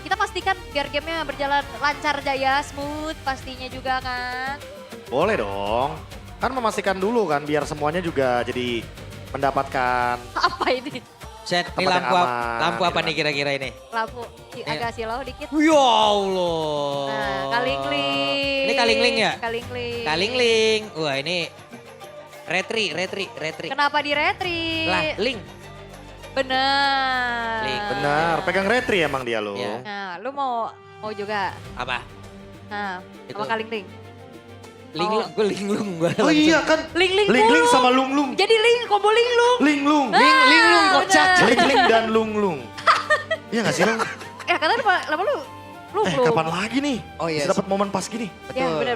Kita pastikan biar gamenya berjalan lancar jaya, smooth pastinya juga kan. Boleh dong. Kan memastikan dulu kan biar semuanya juga jadi mendapatkan Apa ini? Set, ini Tempat yang aman, lampu apa gitu nih kira-kira ini? Lampu agak silau dikit. Ya Allah. Nah, kalingling. Ini kalingling ya? Kalingling. Kalingling. Wah ini retri. Kenapa di retri? Lah, link. Bener. Link. benar. Pegang retri emang dia lo. Iya. Nah, lu mau juga? Apa? Nah, Itu. sama kalingling. Link, Oh. gue linglung. Gua Oh iya kan. Ling-ling Ling-ling mulu. sama lung-lung. Jadi combo linglung. Linglung. Linglung kocak. bener. Ling-ling dan lung-lung. Iya gak sih Long? Katanya lama lu Kapan lagi nih? Oh iya. Bisa dapat momen pas gini. Ya, Betul. benar.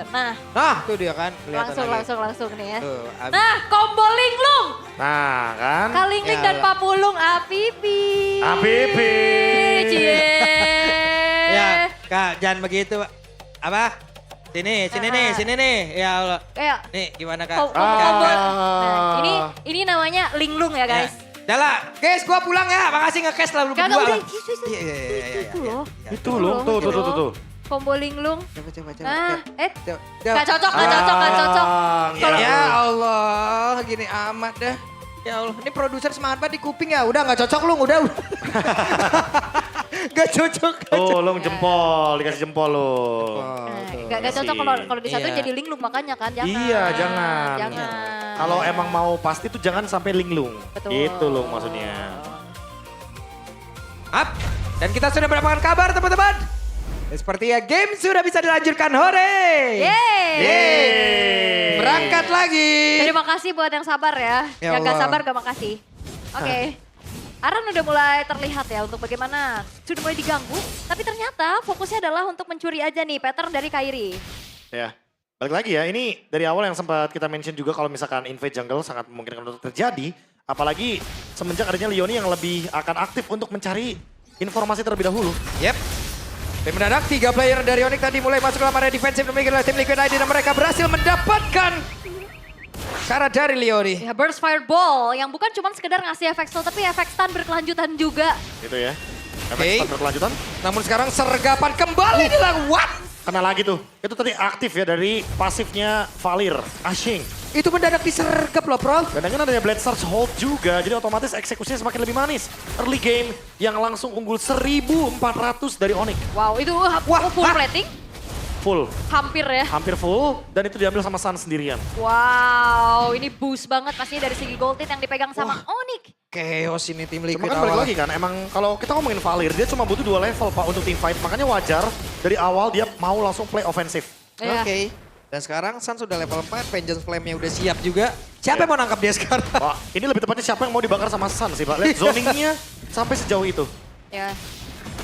Nah, Nah, itu dia kan. Kelihatan lagi. langsung nih ya. Tuh, Nah, combo linglung. Nah kan. Kalingling Ya dan Allah. papulung apipi. Apipi. Cie. Ya, Kak, jangan begitu. Apa? Sini nih. Ya Allah. Kayak Nih, gimana Kak? combo. Kak. Nah, ini namanya linglung ya, guys. Dala, guys, gua pulang ya. Makasih nge-cash lah lu Kagak berdua. udah, lah. Iya, iya. itu loh. Itu loh. Tuh. Combo linglung. Coba. Nah, Coba. gak cocok. Kalau Ya Allah, gini amat dah. Ya Allah, ini produser semangat banget di kuping ya. Udah gak cocok lu, udah. Gak cocok. Tuh Long jempol. Dikasih jempol lo. Gak cocok kalau disatuin Iya. jadi linglung makanya kan, jangan. Iya, jangan. Jangan. Kalau emang mau pasti tuh jangan sampai linglung. Betul. Gitu loh maksudnya. Up. Dan kita sudah mendapatkan kabar teman-teman. Sepertinya game sudah bisa dilanjutkan. Hore. Yeay. Berangkat lagi. Terima kasih buat yang sabar ya. Ya Yang gak Allah. sabar gak makasih. Oke. Aran udah mulai terlihat ya untuk bagaimana sudah mulai diganggu. Tapi ternyata fokusnya adalah untuk mencuri aja nih pattern dari Kairi. Ya. Balik lagi ya, ini dari awal yang sempat kita mention juga kalau misalkan invade jungle sangat memungkinkan untuk terjadi. Apalagi semenjak adanya Leoni yang lebih akan aktif untuk mencari informasi terlebih dahulu. Yep. Tim mendadak 3 player dari Onyx tadi mulai masuk dalam area defensif demikian oleh tim Liquid ID dan mereka berhasil mendapatkan cara dari Leoni. Ya burst fireball yang bukan cuma sekedar ngasih efek slow tapi efek stun berkelanjutan juga. Gitu ya. Oke. Efek stun berkelanjutan. Namun sekarang sergapan kembali dilakukan. What? Kena lagi tuh. Itu tadi aktif ya dari pasifnya Valir, Ashing. Itu mendadak disergap loh, Bro. Dan dengan adanya Blade Surge hold juga, jadi otomatis eksekusinya semakin lebih manis. Early game yang langsung unggul 1400 dari Onyx. Wow, itu full plating. Full, Hampir ya. hampir full. Dan itu diambil sama Sun sendirian. Wow, ini boost banget pastinya dari segi gold hit yang dipegang sama Onyx. Chaos ini tim Liquid Cuma kan balik awal. lagi kan, emang kalau kita ngomongin Valir, dia cuma butuh 2 level Pak untuk team fight. Makanya wajar dari awal dia mau langsung play offensif. Iya. Oke. Dan sekarang Sun sudah level 4, Vengeance Flame-nya udah siap juga. Siapa yang mau nangkap dia sekarang? Wah, ini lebih tepatnya siapa yang mau dibakar sama Sun sih Pak. Lihat zoningnya sampai sejauh itu. Ya,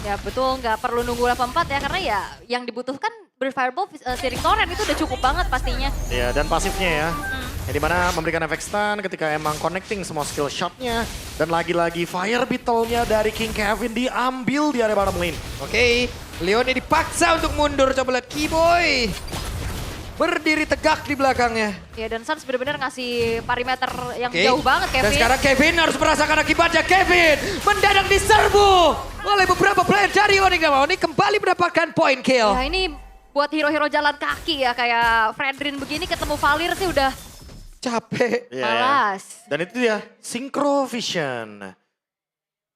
ya betul nggak perlu nunggu level 4 ya karena ya yang dibutuhkan berfireball Searing Torrent itu udah cukup banget pastinya. Ya, dan pasifnya ya. Yang dimana memberikan efek stun ketika emang connecting semua skill shotnya. Dan lagi-lagi fire beetle-nya dari King Kevin diambil di area bottom lane. Oke, Leoni dipaksa untuk mundur. Coba lihat Keyboy. Berdiri tegak di belakangnya. Ya dan Suns benar-benar ngasih parameter yang Oke. jauh banget Kevin. Dan sekarang Kevin harus merasakan akibatnya. Kevin mendadak diserbu oleh beberapa player dari Onyx. Onyx kembali mendapatkan point kill. Ya ini buat hero-hero jalan kaki ya kayak Fredrin begini ketemu Valir sih udah Capek. Iya, ya. malas. Dan itu dia, Synchro Vision.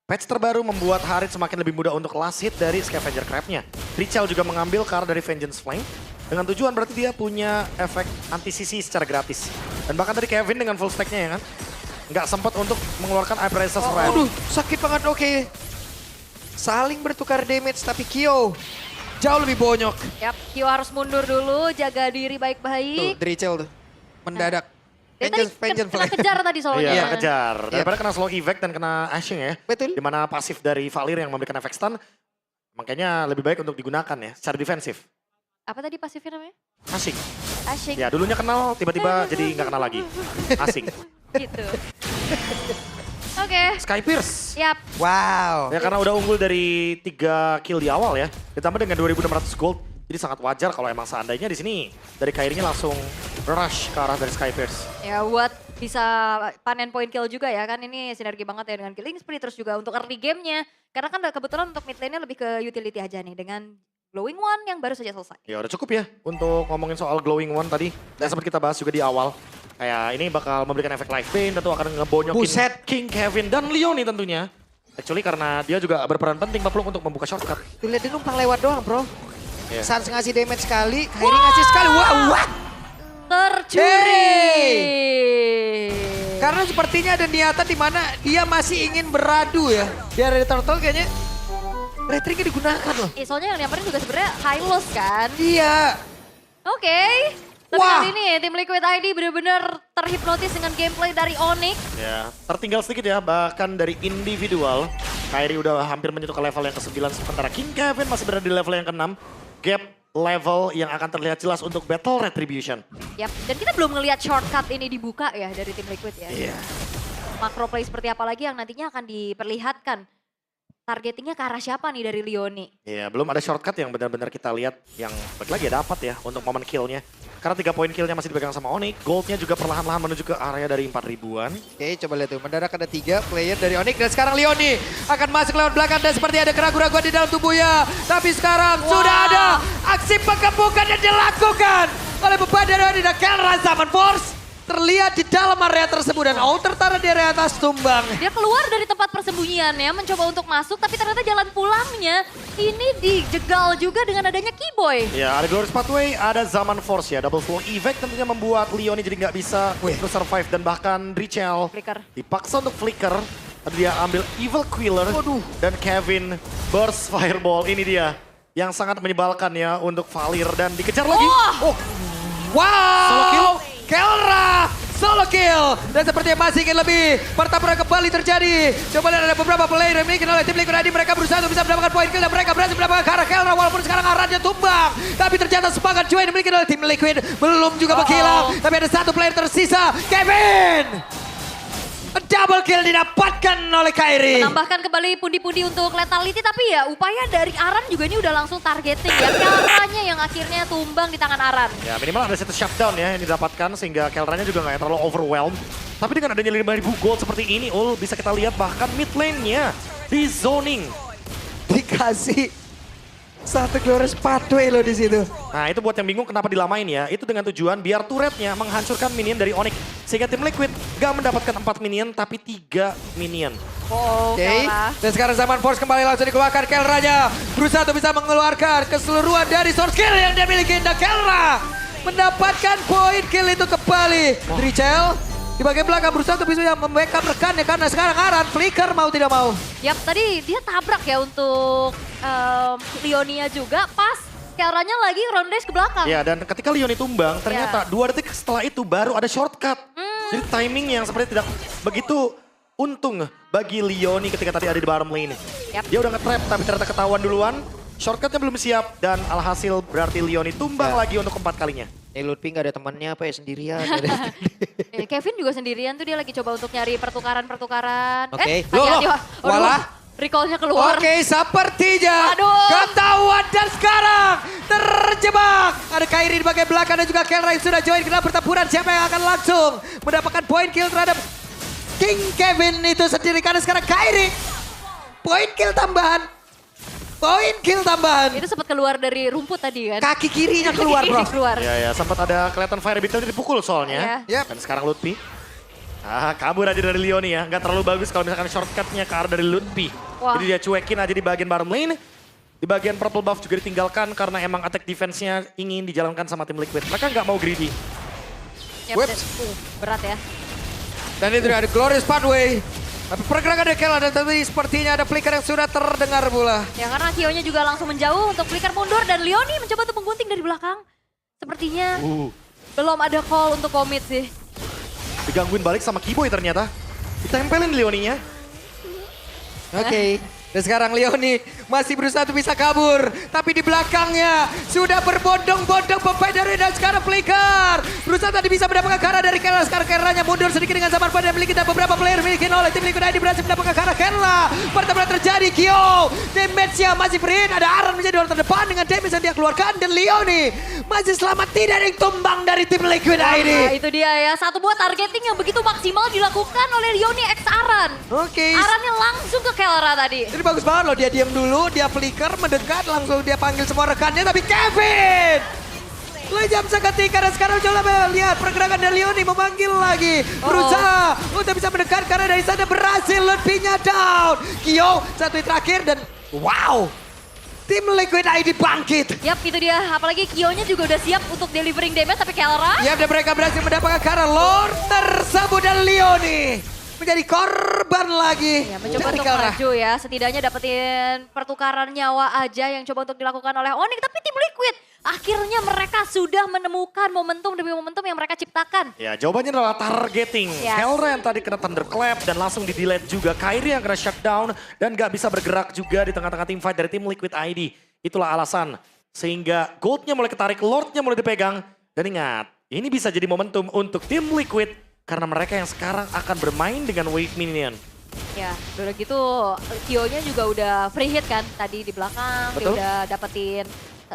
Patch terbaru membuat Harit semakin lebih mudah untuk last hit dari Scavenger Crab-nya. Richel juga mengambil card dari Vengeance Flame. Dengan tujuan berarti dia punya efek anti-CC secara gratis. Dan bahkan tadi Kevin dengan full stack-nya ya kan. Nggak sempat untuk mengeluarkan Ibrace's Red. Aduh, sakit banget. Oke. Saling bertukar damage tapi Kyo jauh lebih bonyok. Yap, Kyo harus mundur dulu, jaga diri Tuh, baik-baik. Drichel tuh. Mendadak. Dia tadi Vengeance kena Flame. kejar tadi soalnya. Iya, kejar. Daripada kena slow evac dan kena ashing ya. Betul. Dimana pasif dari Valir yang memberikan efek stun. Makanya lebih baik untuk digunakan ya, secara defensif. Apa tadi pasifnya namanya? Asing. Ashing. Ya dulunya kenal, tiba-tiba jadi nggak kenal lagi. Asing. Gitu. Oke. Sky Pierce. Yap. Wow. Ya karena udah unggul dari 3 kill di awal ya. Ditambah dengan 2.600 gold. Jadi sangat wajar kalau emang seandainya di sini dari Kairinya langsung rush ke arah dari Sky Pierce. Ya buat bisa panen point kill juga ya kan. Ini sinergi banget ya dengan killing spree. Terus juga untuk early game-nya. Karena kan kebetulan untuk mid lane-nya lebih ke utility aja nih. Dengan glowing one yang baru saja selesai. Ya udah cukup ya untuk ngomongin soal glowing one tadi. Dan seperti kita bahas juga di awal. Kayak ini bakal memberikan efek life pain, tentu akan ngebonyokin Buset. King Kevin dan Leoni tentunya. Actually karena dia juga berperan penting Baplung untuk membuka shortcut. Tuh lihat dia numpang lewat doang bro. Iya. Sans ngasih damage sekali, Kairi ngasih sekali. Wah. Tercuri. Karena sepertinya ada niatan di mana dia masih ingin beradu ya. Di area turtle kayaknya retrik digunakan loh. Soalnya yang nyamperin juga sebenarnya high loss kan. Iya. Oke. Tapi Wah. kali ini tim Liquid ID benar-benar terhipnotis dengan gameplay dari Onyx. Ya, tertinggal sedikit ya, bahkan dari individual. Kairi udah hampir menyentuh ke level yang ke-9, sementara King Kevin masih berada di level yang ke-6. Gap level yang akan terlihat jelas untuk Battle Retribution. Yap, dan kita belum ngelihat shortcut ini dibuka ya dari tim Liquid ya. Iya. Macro play seperti apa lagi yang nantinya akan diperlihatkan. Targetingnya ke arah siapa nih dari Leoni? Iya, belum ada shortcut yang benar-benar kita lihat yang balik lagi dapat ya untuk momen killnya. Karena 3 poin killnya masih dipegang sama Onyx, goldnya juga perlahan-lahan menuju ke area dari 4.000-an. Oke, coba lihat tuh. Mendadak ada 3 player dari Onyx dan sekarang Leoni akan masuk lewat belakang dan seperti ada keraguan-keraguan di dalam tubuhnya. Tapi sekarang sudah ada aksi pengebukan yang dilakukan oleh beban dari Onyx dan Kelra Zaman Force. Terlihat di dalam area tersebut dan tertara di area atas tumbang. Dia keluar dari tempat persembunyiannya, mencoba untuk masuk, tapi ternyata jalan pulangnya ini dijegal juga dengan adanya Keyboy. Ya, ada Glorious Pathway, ada Zaman Force ya. Double flow effect tentunya membuat Leoni jadi nggak bisa terus survive. Dan bahkan Richel Flicker. dipaksa untuk flicker. Tapi dia ambil Evil Queller. Dan Kevin burst Fireball. Ini dia yang sangat menyebalkan ya untuk Valir. Dan dikejar lagi. Oh, Wow! Solo kill. Kelra! Solo kill! Dan sepertinya masih ingin lebih. Pertempuran kembali terjadi. Coba lihat ada beberapa player yang dimiliki oleh tim Liquid ID. Mereka berusaha untuk bisa mendapatkan poin kill dan mereka berhasil mendapatkan ke arah Kelra. Walaupun sekarang arahnya tumbang. Tapi ternyata semangat Joy yang dimiliki oleh tim Liquid belum juga menghilang. Tapi ada 1 player tersisa. Kevin! Double kill didapatkan oleh Kairi. Menambahkan kembali pundi-pundi untuk lethality, tapi ya upaya dari Aran juga ini udah langsung targeting ya. Kelranya yang akhirnya tumbang di tangan Aran. ya minimal ada satu shutdown ya yang didapatkan sehingga Kelranya juga nggak terlalu overwhelmed. Tapi dengan adanya 5.000 gold seperti ini, bisa kita lihat bahkan mid lane-nya di zoning. Dikasih 1 Glorious Pathway loh di situ. Nah itu buat yang bingung kenapa dilamain ya. Itu dengan tujuan biar turretnya menghancurkan minion dari Onyx. Sehingga tim Liquid gak mendapatkan 4 minion tapi 3 minion. Oh, Oke, Kelra. dan sekarang Zaman Force kembali langsung dikeluarkan. Kelranya berusaha untuk bisa mengeluarkan keseluruhan dari source kill yang dia miliki. Dan Kelra mendapatkan poin kill itu kembali. Richel di bagian belakang berusaha untuk bisa membackup rekannya karena sekarang Aran flicker mau tidak mau. Yap, tadi dia tabrak ya untuk Leonia juga pas Kelranya lagi round dash ke belakang. Ya dan ketika Leoni tumbang ternyata 2 detik setelah itu baru ada shortcut. Jadi timing yang seperti tidak begitu untung bagi Leoni ketika tadi ada di bottom lane. Yap. Dia udah nge-trap tapi ternyata ketahuan duluan. Shortcutnya belum siap dan alhasil berarti Leoni tumbang lagi untuk keempat kalinya. Nih Lutfi gak ada temannya apa ya sendirian. Kevin juga sendirian tuh dia lagi coba untuk nyari pertukaran-pertukaran. Oke. Hati-hati, Loh, waduh, walah. recall-nya keluar. Oke, sepertinya Aduh. ketahuan dan sekarang terjebak. Ada Kairi di bagian belakang dan juga Kelra yang sudah join ke dalam pertempuran. Siapa yang akan langsung mendapatkan poin kill terhadap King Kevin itu sendiri. Karena sekarang Kairi poin kill tambahan. Poin kill tambahan. Itu sempat keluar dari rumput tadi kan. Kaki kirinya keluar bro. keluar. Ya sempat ada kelihatan fire beat tadi dipukul soalnya. Iya. Dan sekarang Lutfi. Kabur aja dari Leoni ya. Nggak terlalu bagus kalau misalkan shortcutnya ke arah dari Lutfi. Wah. Jadi dia cuekin aja di bagian bottom lane. Di bagian purple buff juga ditinggalkan karena emang attack defense-nya ingin dijalankan sama tim Liquid. Mereka nggak mau greedy. Yap, Whips. berat ya. Dan itu ada Glorious Pathway. Tapi pergerakan dari Kelra dan tapi sepertinya ada flicker yang sudah terdengar pula. Ya karena Kyo-nya juga langsung menjauh untuk flicker mundur dan Leoni mencoba untuk menggunting dari belakang. Sepertinya belum ada call untuk commit sih. Digangguin balik sama Keyboy ternyata. Ditempelin Leoninya. Oke. Dan sekarang Leoni masih berusaha untuk bisa kabur. Tapi di belakangnya sudah berbondong-bondong pemain dari dan sekarang Flicker. Berusaha tadi bisa mendapatkan Kara dari Kela. Sekarang Keranya mundur sedikit dengan zaman pada memiliki beberapa player miliki oleh tim Liquid ID berhasil mendapatkan Kara Kela. Pertempuran terjadi, Kyo. Damage-nya masih free. Ada Aran menjadi orang terdepan dengan damage yang dia keluarkan. Dan Leoni masih selamat, tidak ada yang tumbang dari tim Liquid ID. Nah, itu dia ya. Satu buah targeting yang begitu maksimal dilakukan oleh Leoni X Aran. Oke. Arannya langsung ke Kelra tadi. Ini bagus banget loh, dia diam dulu, dia flicker, mendekat, langsung dia panggil semua rekannya, tapi Kevin! Lejam seketika dan sekarang coba lihat pergerakan dari Leoni memanggil lagi. Berusaha untuk bisa mendekat karena dari sana berhasil lebihnya down. Kyo satu yang terakhir dan wow! Tim Liquid ID bangkit. Yap, itu dia. Apalagi Kyo-nya juga udah siap untuk delivering damage, tapi Kelra... Yap, dan mereka berhasil mendapatkan karena Lord tersebut dan Leoni menjadi korban lagi. Ya, mencoba dari untuk Kelra. maju ya. Setidaknya dapetin pertukaran nyawa aja yang coba untuk dilakukan oleh Onyx. Tapi tim Liquid akhirnya mereka sudah menemukan momentum demi momentum yang mereka ciptakan. Ya, jawabannya adalah targeting. Yes. Kelra yang tadi kena thunderclap dan langsung di-delete juga. Kairi yang kena shutdown dan gak bisa bergerak juga di tengah-tengah tim fight dari tim Liquid ID. Itulah alasan sehingga goldnya mulai ketarik, lordnya mulai dipegang. Dan ingat, ini bisa jadi momentum untuk tim Liquid karena mereka yang sekarang akan bermain dengan wave minion. Ya, udah gitu Kyo-nya juga udah free hit kan tadi di belakang. Betul. Dia udah dapetin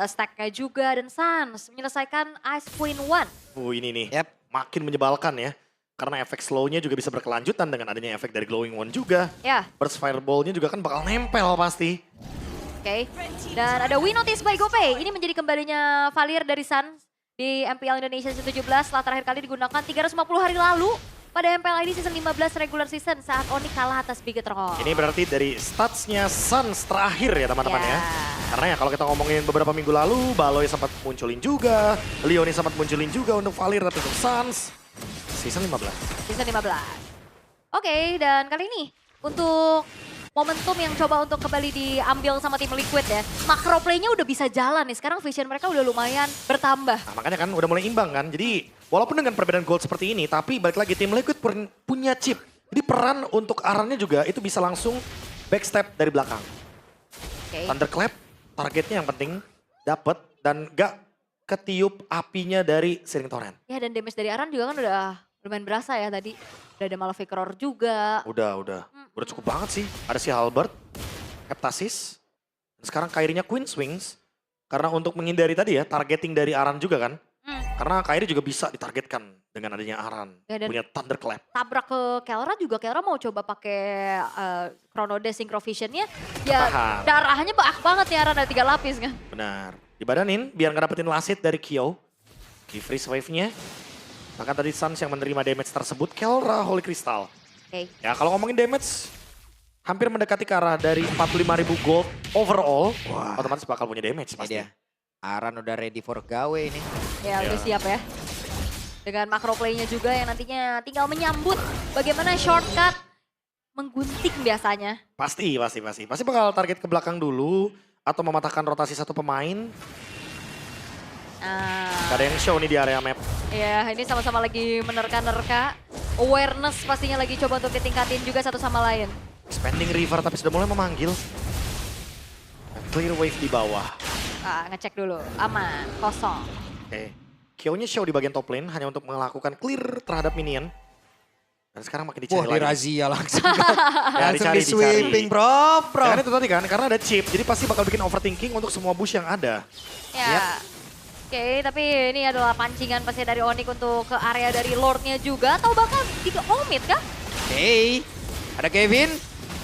stack-nya juga. Dan Sans menyelesaikan Ice Queen 1. Ini nih, Yep. makin menyebalkan ya. Karena efek slow-nya juga bisa berkelanjutan dengan adanya efek dari Glowing One juga. Ya, Burst Fireball-nya juga kan bakal nempel pasti. oke. Dan ada We Notice by GoPay. Ini menjadi kembalinya Valir dari Sans di MPL Indonesia Season 17 setelah terakhir kali digunakan 350 hari lalu pada MPL ID Season 15 regular season saat Onyx kalah atas Bigetron. Ini berarti dari statsnya Suns terakhir ya teman-teman ya. Karena ya kalau kita ngomongin beberapa minggu lalu, Baloy sempat munculin juga, Leoni sempat munculin juga untuk Valir, tapi untuk Suns Season 15. Season 15. Oke, dan kali ini untuk momentum yang coba untuk kembali diambil sama tim Liquid ya. Macro play-nya udah bisa jalan nih. Sekarang vision mereka udah lumayan bertambah. Nah makanya kan udah mulai imbang kan. Jadi walaupun dengan perbedaan gold seperti ini, tapi balik lagi tim Liquid punya chip. Jadi peran untuk Arannya juga itu bisa langsung backstep dari belakang. Oke. Thunderclap, targetnya yang penting dapet dan gak ketiup apinya dari Searing Torrent. Ya, dan damage dari Aran juga kan udah lumayan berasa ya tadi. Udah ada Maleficor juga. Udah cukup banget sih. Ada si Halberd, Heptasis, dan sekarang Kairinya Queen Swings. Karena untuk menghindari tadi ya, targeting dari Aran juga kan. Karena Kairi juga bisa ditargetkan dengan adanya Aran. Ya, dan punya Thunderclap. tabrak ke Kelra juga. Kelra mau coba pakai Chrono Dash Synchro Vision-nya. Ya, Ketahan. darahnya banyak banget nih Aran, ada 3 lapis kan. Benar. Dibadanin biar nggak dapetin last hit dari Kyo. Di freeze wave-nya. Bahkan tadi Suns yang menerima damage tersebut, Kelra Holy Crystal. Oke. Ya kalau ngomongin damage, hampir mendekati ke arah dari 45.000 gold overall. Wah. Otomatis bakal punya damage Ini pasti. dia. Aran udah ready for gawe ini. Ya, udah Ya. siap ya. Dengan macro play-nya juga yang nantinya tinggal menyambut bagaimana shortcut menggunting biasanya. Pasti bakal target ke belakang dulu atau mematahkan rotasi satu pemain. Gak ada yang show nih di area map. Ya, ini sama-sama lagi menerka-nerka. Awareness pastinya lagi coba untuk ditingkatin juga satu sama lain. Expanding River tapi sudah mulai memanggil. Clear wave di bawah. Ngecek dulu, aman, kosong. Oke. Kyo-nya show di bagian top lane hanya untuk melakukan clear terhadap minion. Dan sekarang makin dicari Wah, di lagi. razia langsung. Ya, langsung dicari. di sweeping, bro. Karena itu tadi kan, karena ada chip. Jadi pasti bakal bikin overthinking untuk semua bush yang ada. Ya. Oke, tapi ini adalah pancingan pasti dari Onyx untuk ke area dari Lord-nya juga. Atau bahkan di omit kah? Oke, ada Kevin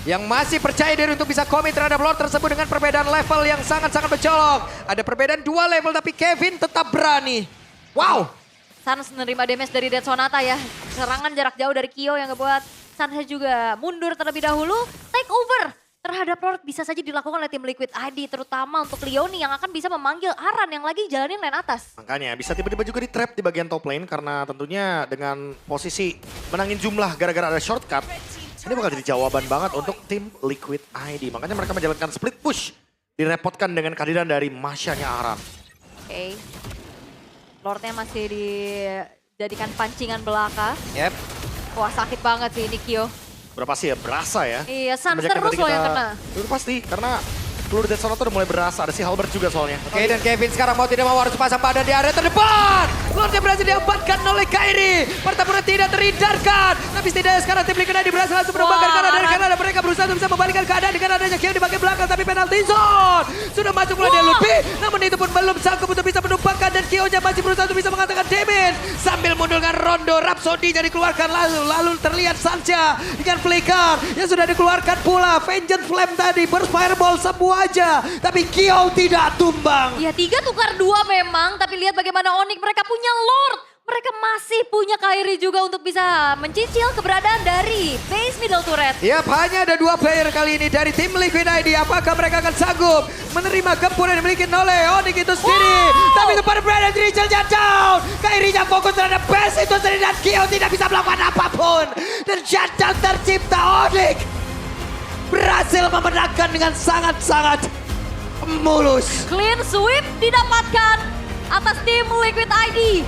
yang masih percaya diri untuk bisa komit terhadap Lord tersebut dengan perbedaan level yang sangat-sangat mencolok. Ada perbedaan 2 level tapi Kevin tetap berani. Wow. Sans menerima damage dari Dead Sonata ya. Serangan jarak jauh dari Kyo yang ngebuat Sans juga mundur terlebih dahulu. Take over terhadap Lord bisa saja dilakukan oleh tim Liquid ID. Terutama untuk Leoni yang akan bisa memanggil Aran yang lagi jalanin lane atas. Makanya bisa tiba-tiba juga di trap di bagian top lane karena tentunya dengan posisi menangin jumlah gara-gara ada shortcut. Ini bakal jadi jawaban banget untuk tim Liquid ID. Makanya mereka menjalankan split push. Direpotkan dengan kehadiran dari Masya-nya Aran. Oke. Lordnya masih dijadikan pancingan belaka. Yep. Wah sakit banget sih ini Kyo. Berapa sih ya, berasa ya. Iya, Sans Semenjak terus tadi loh yang kena. Itu pasti, karena peluru Dead Sonata udah mulai berasa. Ada si Halbert juga soalnya. Oke, dan Kevin sekarang mau tidak mau harus pasang badan di area terdepan. Lordnya berhasil diamankan oleh Kairi. Pertempuran tidak terhindarkan. Tapi setidaknya sekarang tim Liquid ID berhasil langsung menumbangkan keadaan dari Kanada. Mereka berusaha untuk bisa membalikkan keadaan dengan adanya Kyo di bagian belakang. Tapi penalti zone. Sudah masuk mulai dari Lupi. Namun itu pun belum sanggup untuk bisa menumpangkan. Dan Kyo-nya masih berusaha untuk bisa mengatakan damage. Sambil mundur dengan Rondo. Rhapsody-nya dikeluarkan lalu terlihat Sancha dengan flicker. Yang sudah dikeluarkan pula. Vengeance Flame tadi. Burst Fireball semua aja. Tapi Kyo tidak tumbang. Ya 3 tukar 2 memang, tapi lihat bagaimana Onyx mereka punya Lord. Mereka masih punya Kairi juga untuk bisa mencicil keberadaan dari base middle turret. Yap, hanya ada 2 player kali ini dari tim Liquid ID. Apakah mereka akan sanggup menerima gempuran yang dimiliki oleh Onyx itu sendiri? Tapi kepada Brandon Rachel down. Kairinya fokus terhadap base itu sendiri dan Kyo tidak bisa melakukan apapun. Dan shutdown tercipta. Onyx berhasil memenangkan dengan sangat-sangat mulus. Clean sweep didapatkan atas tim Liquid ID.